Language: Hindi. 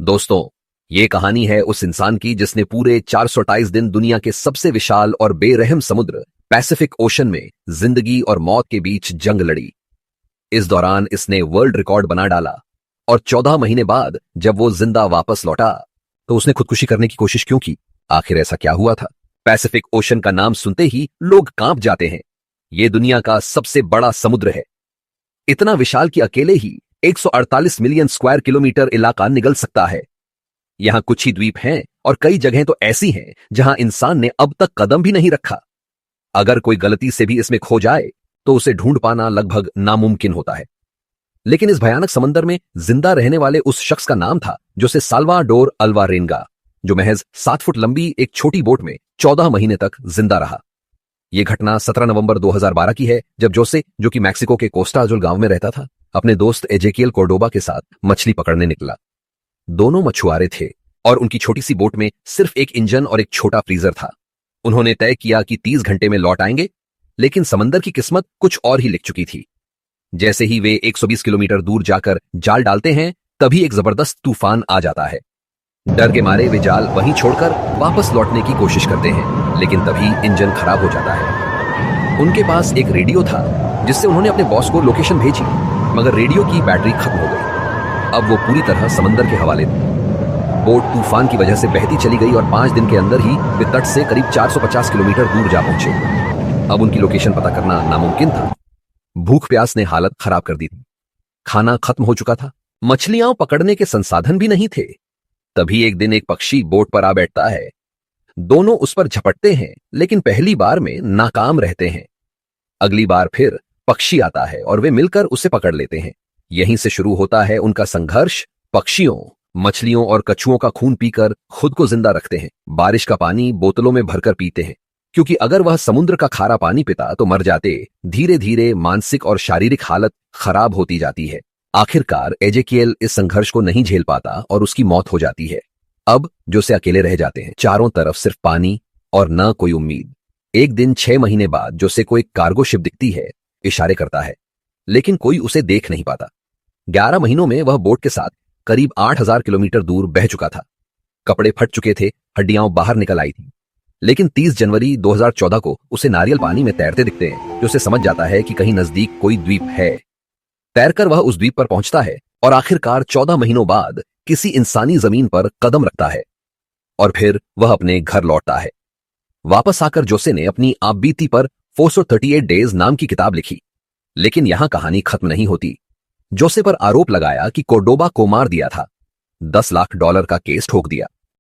दोस्तों, ये कहानी है उस इंसान की जिसने पूरे 428 दिन दुनिया के सबसे विशाल और बेरहम समुद्र पैसिफिक ओशन में जिंदगी और मौत के बीच जंग लड़ी। इस दौरान इसने वर्ल्ड रिकॉर्ड बना डाला और 14 महीने बाद जब वो जिंदा वापस लौटा तो उसने खुदकुशी करने की कोशिश क्यों की? आखिर ऐसा क्या हुआ था? पैसिफिक ओशन का नाम सुनते ही लोग कांप जाते हैं। ये दुनिया का सबसे बड़ा समुद्र है, इतना विशाल कि अकेले ही 148 मिलियन स्क्वायर किलोमीटर इलाका निगल सकता है। यहां कुछ ही द्वीप हैं और कई जगहें तो ऐसी हैं जहां इंसान ने अब तक कदम भी नहीं रखा। अगर कोई गलती से भी इसमें खो जाए तो उसे ढूंढ पाना लगभग नामुमकिन होता है। लेकिन इस भयानक समंदर में जिंदा रहने वाले उस शख्स का नाम था जोसे साल्वाडोर अल्वारेंगा, जो महज 7 फुट लंबी एक छोटी बोट में 14 महीने तक जिंदा रहा। यह घटना 17 नवंबर 2012 की है, जब जोसे, जो कि मैक्सिको के कोस्टा अजुल गांव में रहता था, अपने दोस्त एजेकियल कोर्डोबा के साथ मछली पकड़ने निकला। दोनों मछुआरे थे और उनकी छोटी सी बोट में सिर्फ एक इंजन और एक छोटा फ्रीजर था। उन्होंने तय किया कि 30 घंटे में लौट आएंगे, लेकिन समंदर की किस्मत कुछ और ही लिख चुकी थी। जैसे ही वे 120 किलोमीटर दूर जाकर जाल डालते हैं, तभी एक जबरदस्त तूफान आ जाता है। डर के मारे वे जाल वहीं छोड़कर वापस लौटने की कोशिश करते हैं, लेकिन तभी इंजन खराब हो जाता है। उनके पास एक रेडियो था जिससे उन्होंने अपने बॉस को लोकेशन भेजी, मगर रेडियो की बैटरी खत्म हो गई। अब वो पूरी तरह समंदर के हवाले थे। बोट तूफान की वजह से बहती चली गई और 5 दिन के अंदर ही वे तट से करीब 450 किलोमीटर दूर जा पहुंचे। अब उनकी लोकेशन पता करना नामुमकिन था। भूख प्यास ने हालत खराब कर दी थी। खाना खत्म हो चुका था, मछलियां पकड़ने के संसाधन भी नहीं थे। तभी एक दिन एक पक्षी बोट पर आ बैठता है। दोनों उस पर झपटते हैं, लेकिन पहली बार में नाकाम रहते हैं। अगली बार फिर पक्षी आता है और वे मिलकर उसे पकड़ लेते हैं। यहीं से शुरू होता है उनका संघर्ष। पक्षियों, मछलियों और कछुओं का खून पीकर खुद को जिंदा रखते हैं। बारिश का पानी बोतलों में भरकर पीते हैं, क्योंकि अगर वह समुद्र का खारा पानी पीता तो मर जाते। धीरे धीरे मानसिक और शारीरिक हालत खराब होती जाती है। आखिरकार एजेकियल इस संघर्ष को नहीं झेल पाता और उसकी मौत हो जाती है। अब जोसे अकेले रह जाते हैं। चारों तरफ सिर्फ पानी और न कोई उम्मीद। एक दिन 6 महीने बाद जोसे को एक कार्गो शिप दिखती है। इशारे करता है, लेकिन कोई उसे देख नहीं पाता। 11 महीनों में वह बोट के साथ करीब 8000 किलोमीटर दूर बह चुका था। कपड़े फट चुके थे, हड्डियां बाहर निकल आई थी। लेकिन 30 जनवरी 2014 को उसे नारियल पानी में तैरते दिखते हैं, जो उसे समझ जाता है कि कहीं नजदीक कोई द्वीप है। तैरकर वह उस द्वीप पर पहुंचता है और आखिरकार 14 महीनों बाद किसी इंसानी जमीन पर कदम रखता है और फिर वह अपने घर लौटता है। वापस आकर जोसे ने अपनी आपबीती पर 438 डेज नाम की किताब लिखी। लेकिन यहां कहानी खत्म नहीं होती। जोसे पर आरोप लगाया कि कोर्डोबा को मार दिया था। $10 लाख का केस ठोक दिया।